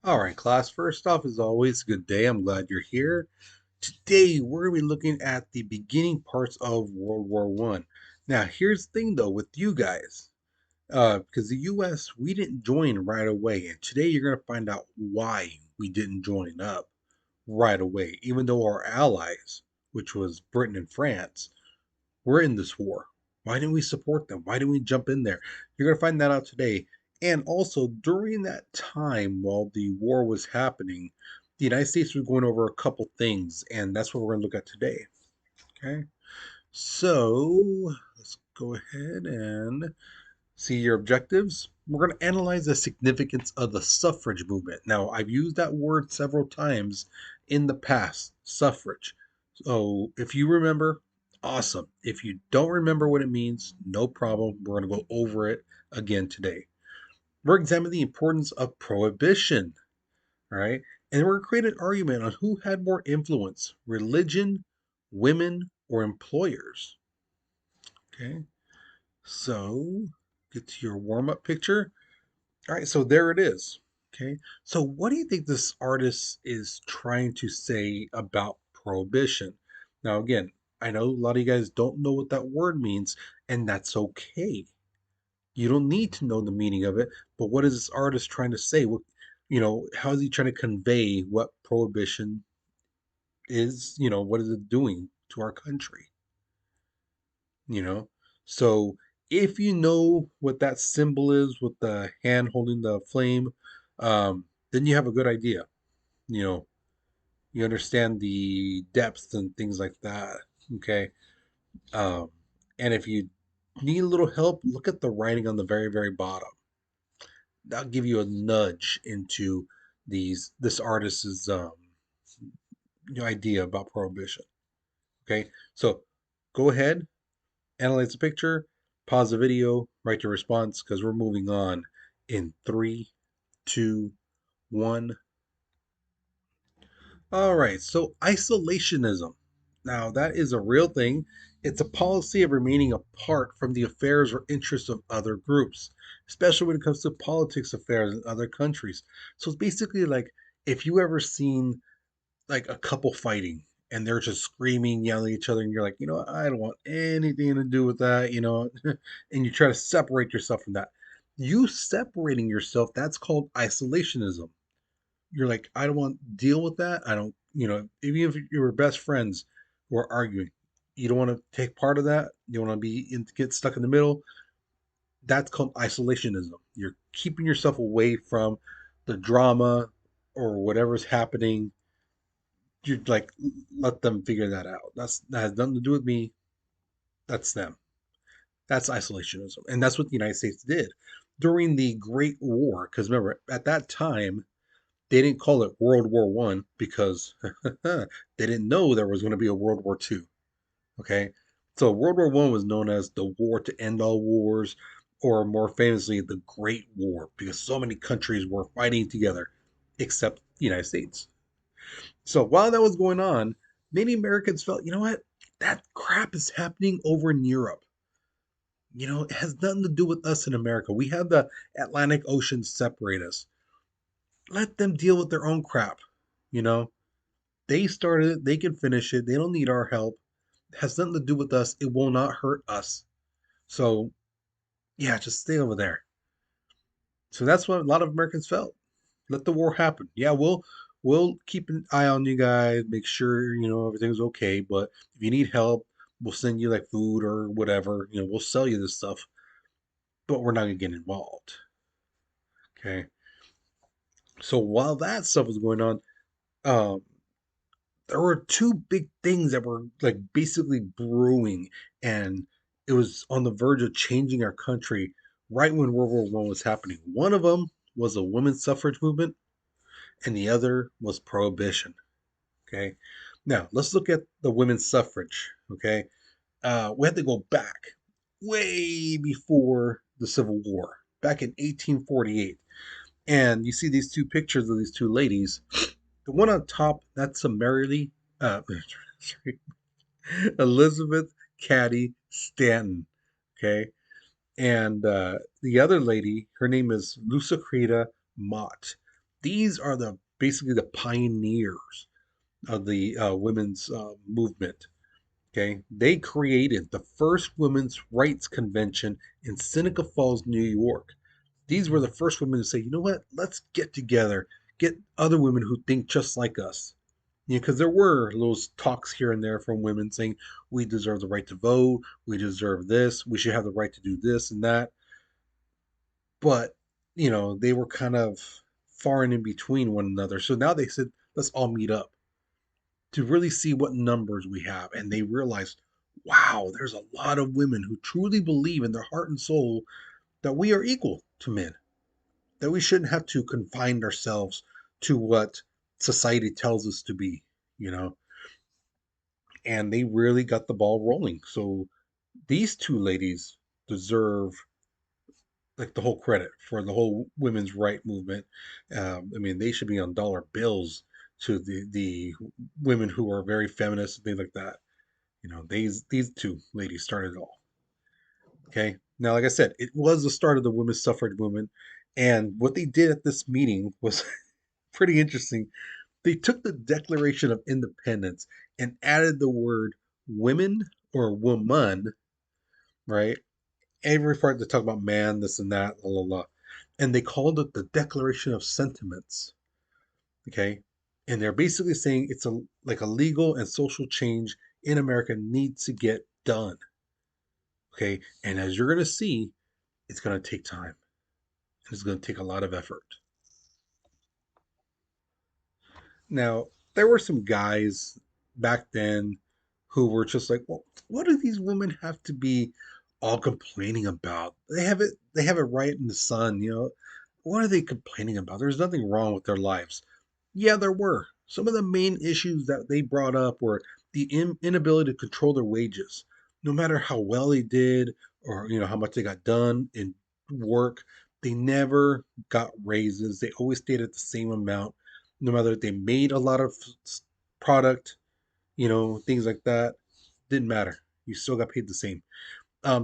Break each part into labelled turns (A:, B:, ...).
A: All right, class. First off, as always, good day. I'm glad you're here. Today, we're going to be looking at the beginning parts of World War One. Now, here's the thing, though, with you guys, because the U.S. we didn't join right away, and today you're going to find out why we didn't join up right away, even though our allies, which was Britain and France, were in this war. Why didn't we support them? Why didn't we jump in there? You're going to find that out today. And also, during that time while the war was happening, the United States was going over a couple things, and that's what we're going to look at today. Okay. So, let's go ahead and see your objectives. We're going to analyze the significance of the suffrage movement. Now, I've used that word several times in the past, suffrage. So, if you remember, awesome. If you don't remember what it means, no problem. We're going to go over it again today. We're examining the importance of prohibition, all right? And we're going to create an argument on who had more influence, religion, women, or employers. Okay, so get to your warm up picture. All right, so there it is. Okay, so what do you think this artist is trying to say about prohibition? Now, again, I know a lot of you guys don't know what that word means, and that's okay. You don't need to know the meaning of it, but what is this artist trying to say? What, how is he trying to convey what prohibition is? What is it doing to our country? you know so if you know what that symbol is with the hand holding the flame, then you have a good idea. you know you understand the depth and things like that. Okay. And if you need a little help, look at the writing on the very, very bottom. That'll give you a nudge into this artist's idea about prohibition. Okay, so go ahead, analyze the picture, pause the video, write your response because we're moving on in three, two, one. All right, so isolationism. Now, that is a real thing. It's a policy of remaining apart from the affairs or interests of other groups, especially when it comes to politics affairs in other countries. So it's basically like if you ever seen like a couple fighting and they're just screaming, yelling at each other, and you're like, I don't want anything to do with that, and you try to separate yourself from that. You separating yourself, that's called isolationism. You're like, I don't want to deal with that. I don't, even if you were best friends who are arguing, you don't want to take part of that. You want to get stuck in the middle. That's called isolationism. You're keeping yourself away from the drama or whatever's happening. You like let them figure that out. That has nothing to do with me. That's them. That's isolationism, and that's what the United States did during the Great War. Because remember, at that time, they didn't call it World War One because they didn't know there was going to be a World War Two. Okay, so World War One was known as the war to end all wars, or more famously, the Great War, because so many countries were fighting together, except the United States. So while that was going on, many Americans felt, you know what, that crap is happening over in Europe. It has nothing to do with us in America. We have the Atlantic Ocean separate us. Let them deal with their own crap. You know, they started it, they can finish it. They don't need our help. It has nothing to do with us. It will not hurt us. So, yeah, just stay over there. So that's what a lot of Americans felt. Let the war happen. Yeah, we'll keep an eye on you guys, make sure everything's okay. But if you need help, we'll send you like food or whatever. We'll sell you this stuff, but we're not gonna get involved. Okay. So while that stuff was going on, um, there were two big things that were like basically brewing, and it was on the verge of changing our country right when World War One was happening. One of them was the women's suffrage movement, and the other was prohibition. Okay, now let's look at the women's suffrage. Okay, we have to go back way before the Civil War, back in 1848, and you see these two pictures of these two ladies. The one on top, that's summarily sorry, Elizabeth Cady Stanton. Okay. And the other lady, her name is Lucretia Mott. These are the basically the pioneers of the women's movement. Okay, they created the first women's rights convention in Seneca Falls, New York. These were the first women to say, you know what, let's get together, get other women who think just like us. You know, because there were those talks here and there from women saying we deserve the right to vote, we deserve this, we should have the right to do this and that. But you know, they were kind of far and in between one another. So now they said, let's all meet up to really see what numbers we have. And they realized, wow, there's a lot of women who truly believe in their heart and soul that we are equal to men, that we shouldn't have to confine ourselves to what society tells us to be, you know. And they really got the ball rolling. So these two ladies deserve like the whole credit for the whole women's right movement. I mean, they should be on dollar bills to the women who are very feminist and things like that. You know, these two ladies started it all. Okay. Now, like I said, it was the start of the women's suffrage movement, and what they did at this meeting was pretty interesting. They took the Declaration of Independence and added the word women or woman, right? Every part they talk about man, this and that, la la la, and they called it the Declaration of Sentiments. Okay, and they're basically saying it's a like a legal and social change in America needs to get done. Okay, and as you're gonna see, it's gonna take time. It's gonna take a lot of effort. Now, there were some guys back then who were just like, well, what do these women have to be all complaining about? They have it right in the sun, you know. What are they complaining about? There's nothing wrong with their lives. Yeah, there were. Some of the main issues that they brought up were the inability to control their wages. No matter how well they did or you know how much they got done in work, they never got raises. They always stayed at the same amount no matter if they made a lot of product, you know, things like that, didn't matter. You still got paid the same.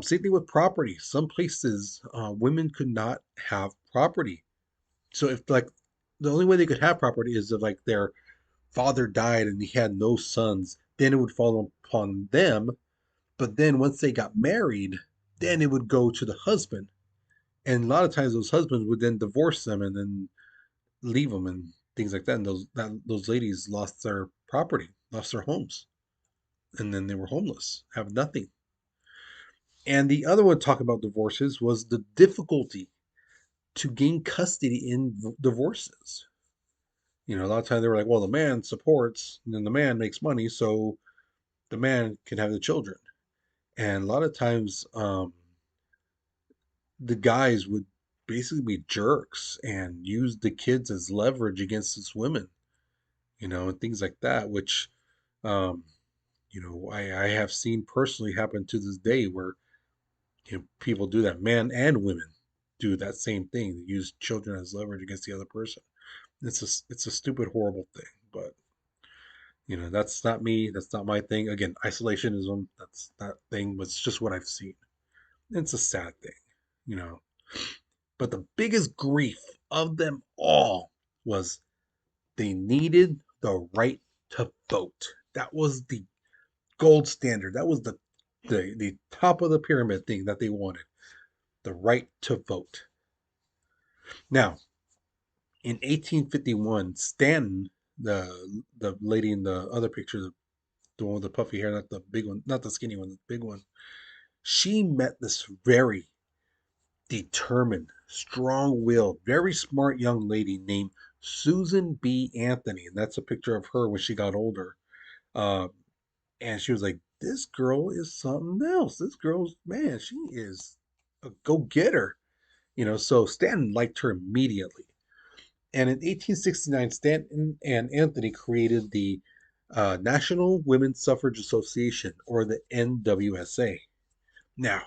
A: Same thing with property. Some places, women could not have property. So if like the only way they could have property is if like their father died and he had no sons, then it would fall upon them. But then once they got married, then it would go to the husband. And a lot of times those husbands would then divorce them and then leave them and things like that. And those ladies lost their property, lost their homes, and then they were homeless, have nothing. And the other one talking about divorces was the difficulty to gain custody in divorces. You know, a lot of times they were like, well, the man supports, and then the man makes money, so the man can have the children. And a lot of times, the guys would basically be jerks and use the kids as leverage against this women, you know, and things like that, which um, you know, I have seen personally happen to this day where you know people do that, men and women do that same thing. They use children as leverage against the other person. It's a stupid, horrible thing. But you know, that's not me. That's not my thing. Again, isolationism. That's that thing. But it's just what I've seen. It's a sad thing, you know. But the biggest grief of them all was they needed the right to vote. That was the gold standard. That was the top of the pyramid thing that they wanted, the right to vote. Now, in 1851, Stanton, the lady in the other picture, the one with the puffy hair, not the big one, not the skinny one, the big one, she met this very determined, strong-willed, very smart young lady named Susan B. Anthony, and that's a picture of her when she got older. Uh, and she was like, "This girl is something else. This girl's man, she is a go-getter." You know, so Stanton liked her immediately. And in 1869, Stanton and Anthony created the National Women's Suffrage Association, or the NWSA. Now,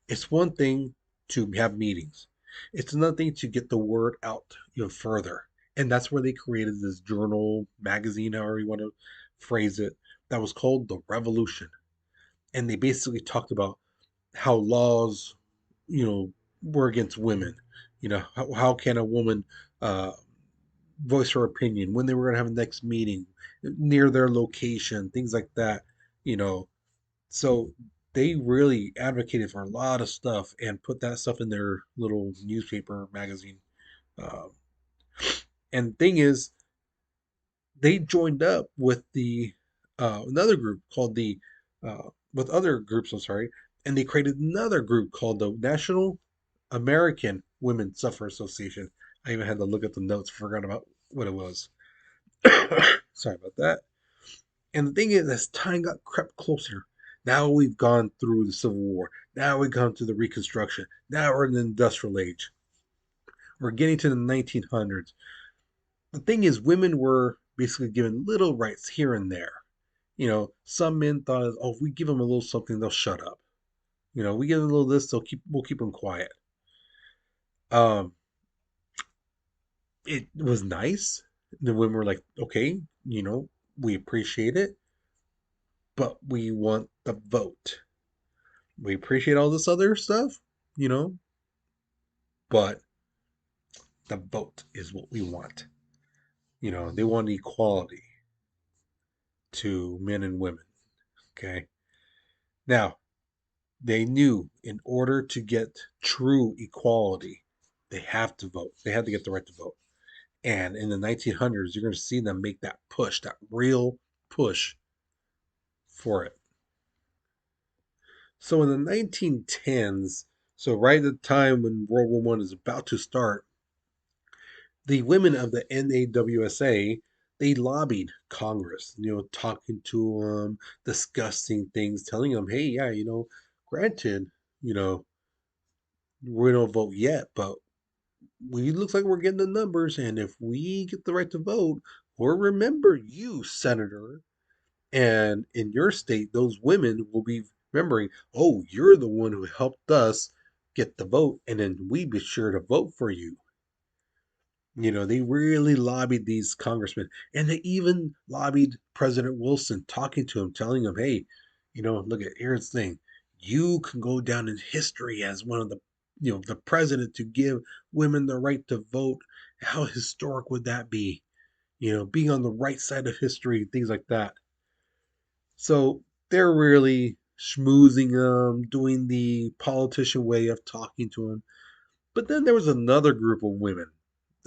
A: it's one thing to have meetings. It's another thing to get the word out even further. And that's where they created this journal, magazine, however you want to phrase it, that was called The Revolution. And they basically talked about how laws, you know, were against women. You know, how can a woman uh, voice her opinion, when they were going to have a next meeting, near their location, things like that. You know, so they really advocated for a lot of stuff and put that stuff in their little newspaper magazine. Um, and the thing is, they joined up with the another group called the with other groups. I'm sorry, and they created another group called the National American Women Suffrage Association. I even had to look at the notes, forgot about what it was. Sorry about that. And the thing is, as time got crept closer, now we've gone through the Civil War. Now we've gone through the Reconstruction. Now we're in the Industrial Age. We're getting to the 1900s. The thing is, women were basically given little rights here and there. Some men thought, oh, if we give them a little something, they'll shut up. We give them a little this, we'll keep them quiet. Um, it was nice. The women were like, okay, we appreciate it, but we want the vote. We appreciate all this other stuff, you know, but the vote is what we want. They want equality to men and women. Okay. Now, they knew in order to get true equality, they have to vote. They had to get the right to vote. And in the 1900s, you're going to see them make that push, that real push for it. So in the 1910s, so right at the time when World War One is about to start, the women of the NAWSA, they lobbied Congress, talking to them, discussing things, telling them, hey, yeah, granted, you know, we don't vote yet, but we looks like we're getting the numbers, and if we get the right to vote, we'll remember you, Senator, and in your state, those women will be remembering, oh, you're the one who helped us get the vote, and then we be sure to vote for you. They really lobbied these congressmen, and they even lobbied President Wilson, talking to him, telling him, "Hey, look at here's the thing: you can go down in history as one of the president to give women the right to vote. How historic would that be? Being on the right side of history, things like that." So they're really schmoozing him, doing the politician way of talking to him. But then there was another group of women,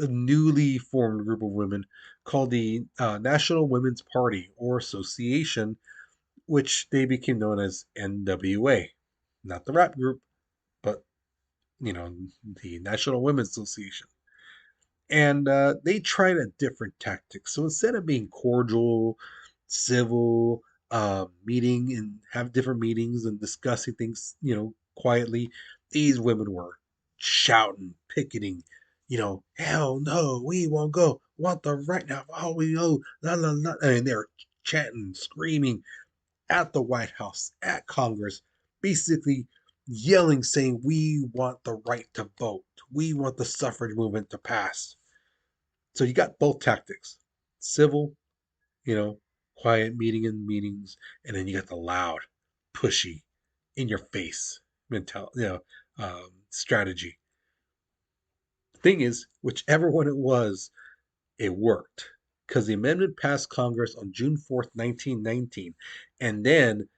A: a newly formed group of women called the National Women's Party or Association, which they became known as NWA. Not the rap group, but, you know, the National Women's Association. And they tried a different tactic. So instead of being cordial, civil, meeting and have different meetings and discussing things, quietly, these women were shouting, picketing, hell no, we won't go. Want the right now, all we know, la la la. And they're chanting, screaming at the White House, at Congress, basically yelling, saying, we want the right to vote. We want the suffrage movement to pass. So you got both tactics: civil, you know, quiet meeting in meetings, and then you got the loud, pushy, in your face strategy. The thing is, whichever one it was, it worked because the amendment passed Congress on June 4th, 1919, and then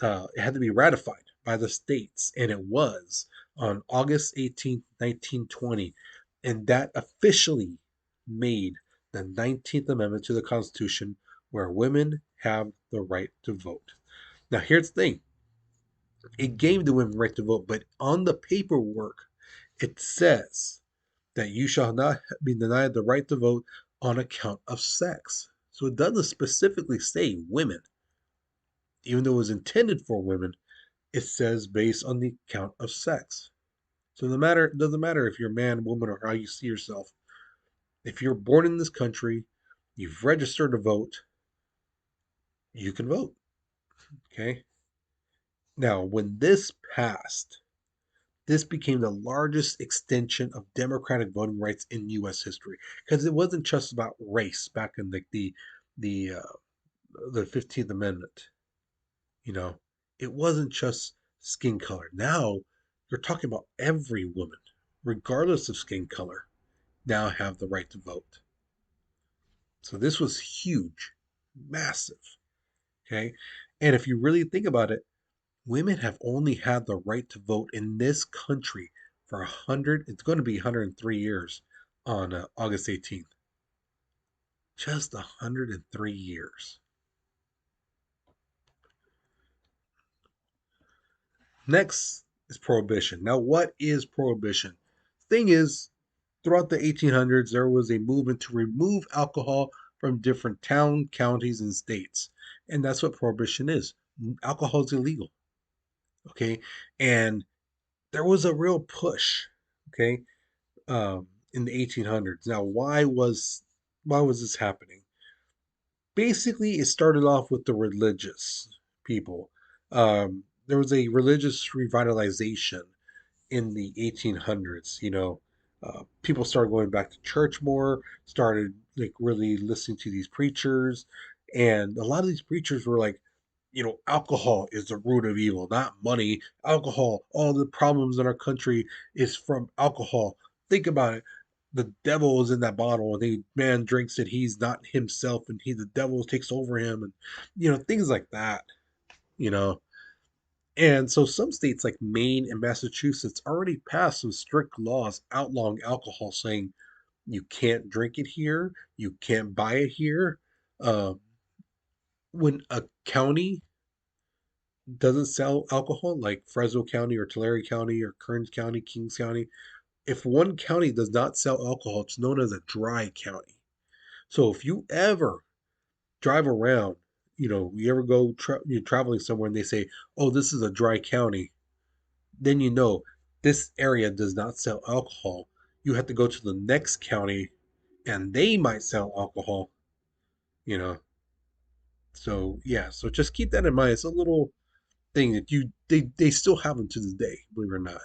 A: it had to be ratified by the states, and it was on August 18th, 1920, and that officially made the 19th Amendment to the Constitution, where women have the right to vote. Now, here's the thing: it gave the women the right to vote, but on the paperwork, it says that you shall not be denied the right to vote on account of sex. So it doesn't specifically say women, even though it was intended for women. It says based on the count of sex. So it doesn't matter if you're a man, woman, or how you see yourself. If you're born in this country, you've registered to vote, you can vote. Okay. Now, when this passed, this became the largest extension of democratic voting rights in U.S. history because it wasn't just about race back in the 15th Amendment. You know, it wasn't just skin color. Now you're talking about every woman, regardless of skin color, now have the right to vote. So this was huge, massive. Okay. And if you really think about it, women have only had the right to vote in this country for 100, it's going to be 103 years on August 18th. Just 103 years. Next is prohibition. Now, what is prohibition? Thing is, throughout the 1800s, there was a movement to remove alcohol from different town, counties, and states. And that's what prohibition is. Alcohol is illegal. Okay. And there was a real push. Okay. In the 1800s. Now, why was this happening? Basically, it started off with the religious people. There was a religious revitalization in the 1800s. People started going back to church more, started like really listening to these preachers, and a lot of these preachers were like, alcohol is the root of evil, not money. Alcohol, all the problems in our country is from alcohol. Think about it. The devil is in that bottle, and the man drinks it. He's not himself, and the devil takes over him, and things like that. You know, and so some states like Maine and Massachusetts already passed some strict laws outlawing alcohol, saying you can't drink it here, you can't buy it here. Um, when a county doesn't sell alcohol, like Fresno County or Tulare County or Kern County, Kings County, if one county does not sell alcohol, it's known as a dry county. So if you ever drive around, you ever go you're traveling somewhere and they say, "Oh, this is a dry county," then this area does not sell alcohol. You have to go to the next county and they might sell alcohol, you know. So yeah, so just keep that in mind. It's a little thing that they still have them to this day, believe it or not.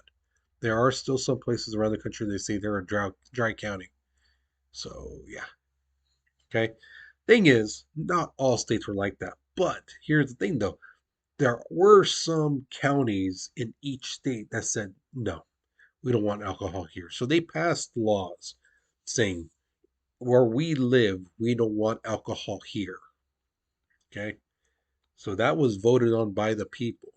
A: There are still some places around the country they say they're a dry county. So yeah. Okay. Thing is, not all states were like that. But here's the thing though. There were some counties in each state that said, no, we don't want alcohol here. So they passed laws saying, where we live, we don't want alcohol here. Okay. So that was voted on by the people.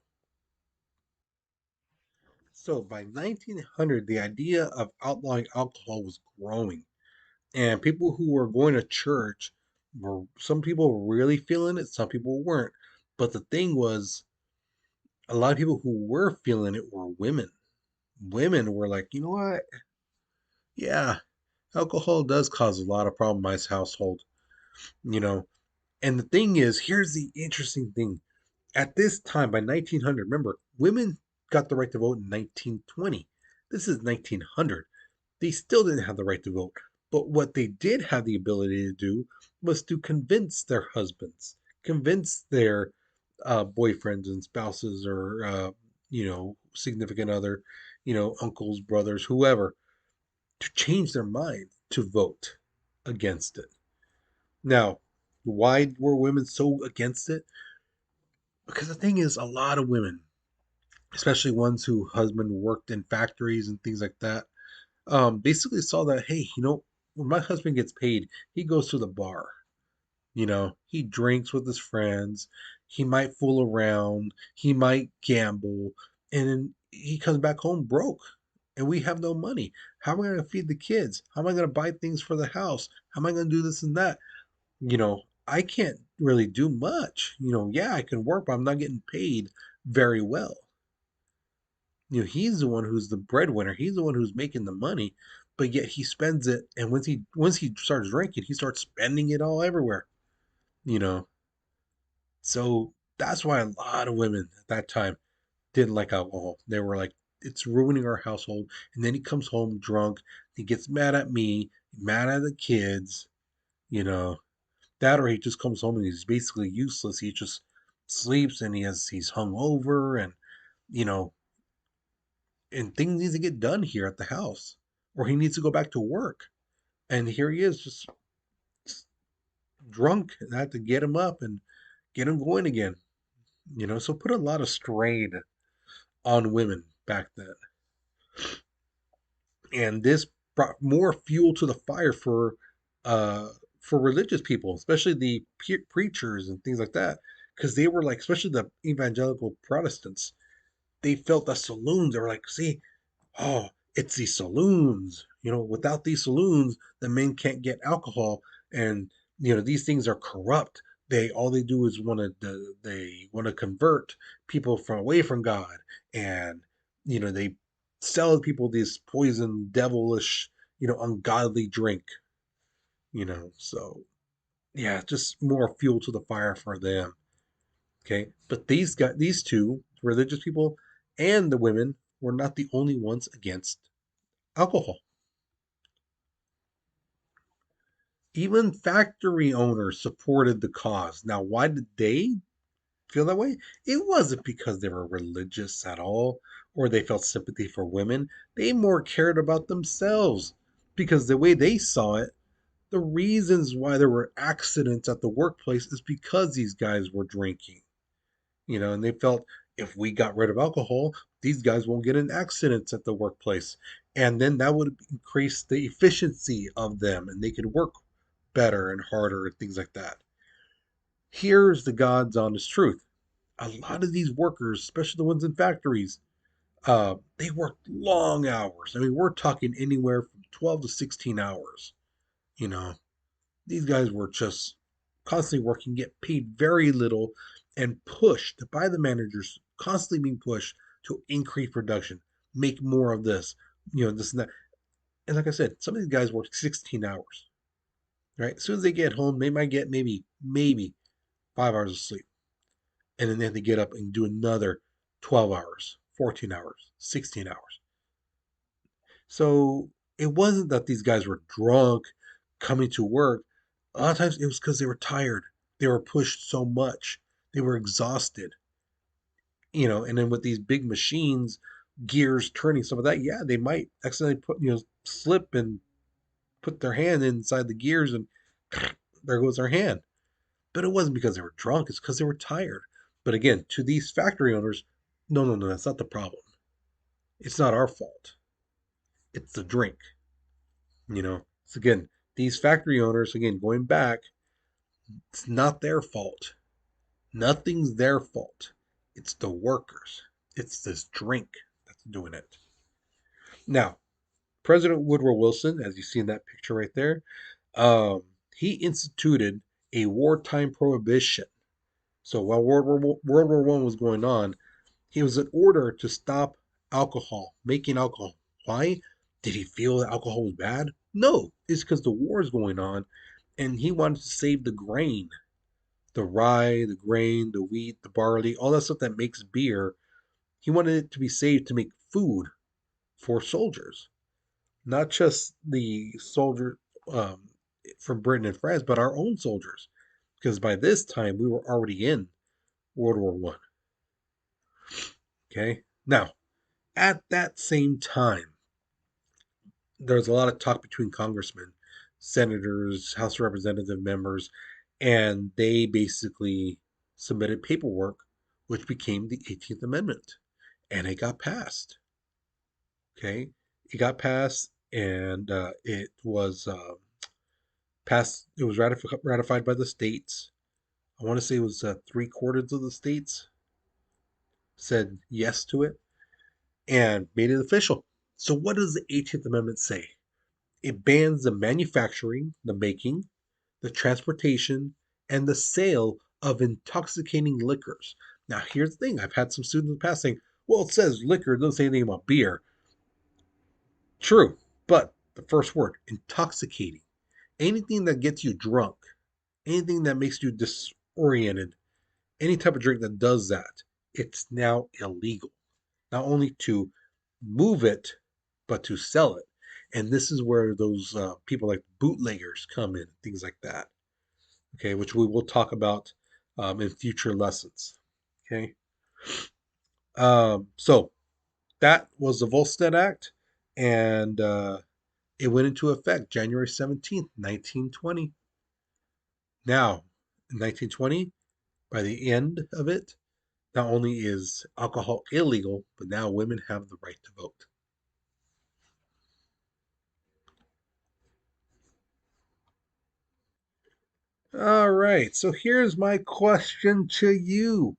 A: So by 1900, the idea of outlawing alcohol was growing. And people who were going to church some people were really feeling it, some people weren't. But the thing was, a lot of people who were feeling it were women. Women were like, you know what? Yeah, alcohol does cause a lot of problem in my household, you know. And the thing is, here's the interesting thing. At this time, by 1900, remember, women got the right to vote in 1920. This is 1900. They still didn't have the right to vote. But what they did have the ability to do was to convince their husbands, convince their boyfriends and spouses or, significant other, uncles, brothers, whoever, to change their mind to vote against it. Now, why were women so against it? Because the thing is, a lot of women, especially ones who husband worked in factories and things like that, basically saw that, hey, when my husband gets paid, he goes to the bar. He drinks with his friends. He might fool around. He might gamble, and then he comes back home broke, and we have no money. How am I going to feed the kids? How am I going to buy things for the house? How am I going to do this and that? I can't really do much. Yeah, I can work, but I'm not getting paid very well. He's the one who's the breadwinner. He's the one who's making the money, but yet he spends it. And once he starts drinking, he starts spending it all everywhere. You know, so that's why a lot of women at that time didn't like alcohol. They were like, it's ruining our household. And then he comes home drunk. He gets mad at me, mad at the kids. You know, that or he just comes home and he's basically useless. He just sleeps and he's hung over you know and things need to get done here at the house, or he needs to go back to work. And here he is, just drunk, and I had to get him up and get him going again. So put a lot of strain on women back then, and this brought more fuel to the fire for for religious people, especially the preachers and things like that, because they were like, especially the evangelical Protestants, they felt the saloons. They were like, see, oh, it's these saloons. Without these saloons, the men can't get alcohol, and these things are corrupt. They do is they want to convert people from away from God, and they sell people this poison, devilish, ungodly drink. So yeah, just more fuel to the fire for them. Okay, but these two religious people and the women were not the only ones against alcohol. Even factory owners supported the cause. Now, why did they feel that way? It wasn't because they were religious at all or they felt sympathy for women. They more cared about themselves because the way they saw it, the reasons why there were accidents at the workplace is because these guys were drinking. And they felt if we got rid of alcohol, these guys won't get in accidents at the workplace. And then that would increase the efficiency of them and they could work better and harder and things like that. Here's the God's honest truth. A lot of these workers, especially the ones in factories, they work long hours. I mean, we're talking anywhere from 12 to 16 hours. You know, these guys were just constantly working, get paid very little, and pushed by the managers, constantly being pushed to increase production, make more of this, this and that. And like I said, some of these guys work 16 hours, right? As soon as they get home, they might get maybe 5 hours of sleep. And then they have to get up and do another 12 hours, 14 hours, 16 hours. So it wasn't that these guys were drunk coming to work. A lot of times it was because they were tired. They were pushed so much. They were exhausted. And then with these big machines, gears turning, some of that, yeah, they might accidentally slip and put their hand inside the gears and there goes their hand. But it wasn't because they were drunk, it's because they were tired. But again, to these factory owners, no, no, no, that's not the problem. It's not our fault. It's the drink. So again, these factory owners, again, going back, it's not their fault. Nothing's their fault. It's the workers. It's this drink that's doing it. Now, President Woodrow Wilson, as you see in that picture right there, um, he instituted a wartime prohibition. So while World War I was going on, he was in order to stop alcohol, making alcohol. Why? Did he feel that alcohol was bad? No, it's because the war is going on and he wanted to save the grain, the rye, the grain, the wheat, the barley, all that stuff that makes beer. He wanted it to be saved to make food for soldiers, not just the soldier um, from Britain and France, but our own soldiers. Because by this time we were already in World War One. Okay, now at that same time, there's a lot of talk between congressmen, senators, House of Representative members, and they basically submitted paperwork which became the 18th Amendment. And it got passed. Okay. It got passed and it was passed, it was ratified by the states. I want to say it was 3/4 of the states said yes to it and made it official. So, what does the 18th Amendment say? It bans the manufacturing, the making, the transportation, and the sale of intoxicating liquors. Now, here's the thing I've had some students in the past saying, well, it says liquor, it doesn't say anything about beer. True, but the first word, intoxicating. Anything that gets you drunk, anything that makes you disoriented, any type of drink that does that, it's now illegal. Not only to move it, but to sell it. And this is where those people like bootleggers come in, things like that. Okay, which we will talk about in future lessons. Okay, so that was the Volstead Act, and it went into effect January 17th, 1920. Now, in 1920, by the end of it, not only is alcohol illegal, but now women have the right to vote. All right. So here's my question to you.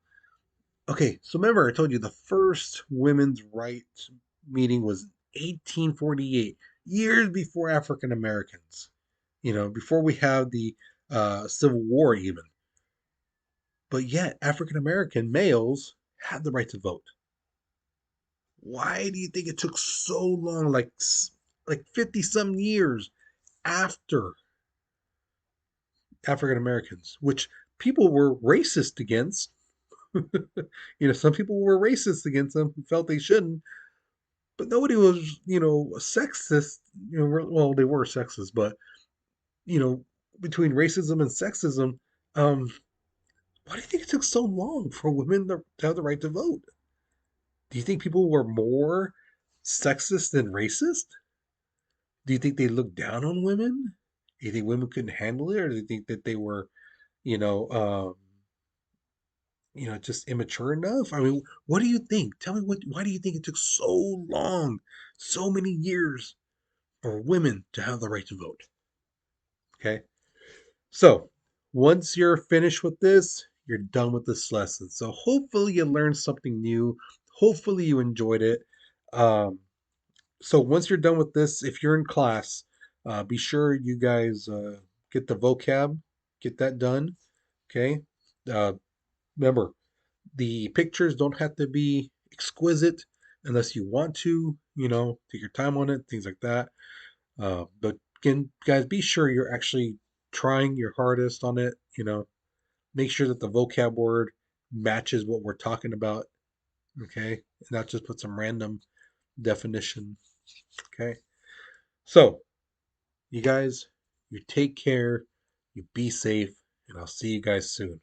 A: Okay, so remember I told you the first women's rights meeting was 1848, years before African Americans. Before we have the Civil War even. But yet African American males had the right to vote. Why do you think it took so long, like 50 some years after African Americans, which people were racist against? Some people were racist against them who felt they shouldn't, but nobody was, sexist. Well, they were sexist, but you know, between racism and sexism, um, why do you think it took so long for women to have the right to vote? Do you think people were more sexist than racist? Do you think they looked down on women? Do you think women couldn't handle it, or do you think that they were, you know, just immature enough? I mean, what do you think? Tell me what. Why do you think it took so long, so many years for women to have the right to vote? Okay, so once you're finished with this, you're done with this lesson. So hopefully you learned something new. Hopefully you enjoyed it. Um, so once you're done with this, if you're in class, be sure you guys get the vocab, get that done. Okay. Uh, Remember, the pictures don't have to be exquisite unless you want to. Take your time on it, things like that. But again, guys, be sure you're actually trying your hardest on it. Make sure that the vocab word matches what we're talking about. Okay, and not just put some random definition. Okay, so you guys, you take care, you be safe, and I'll see you guys soon.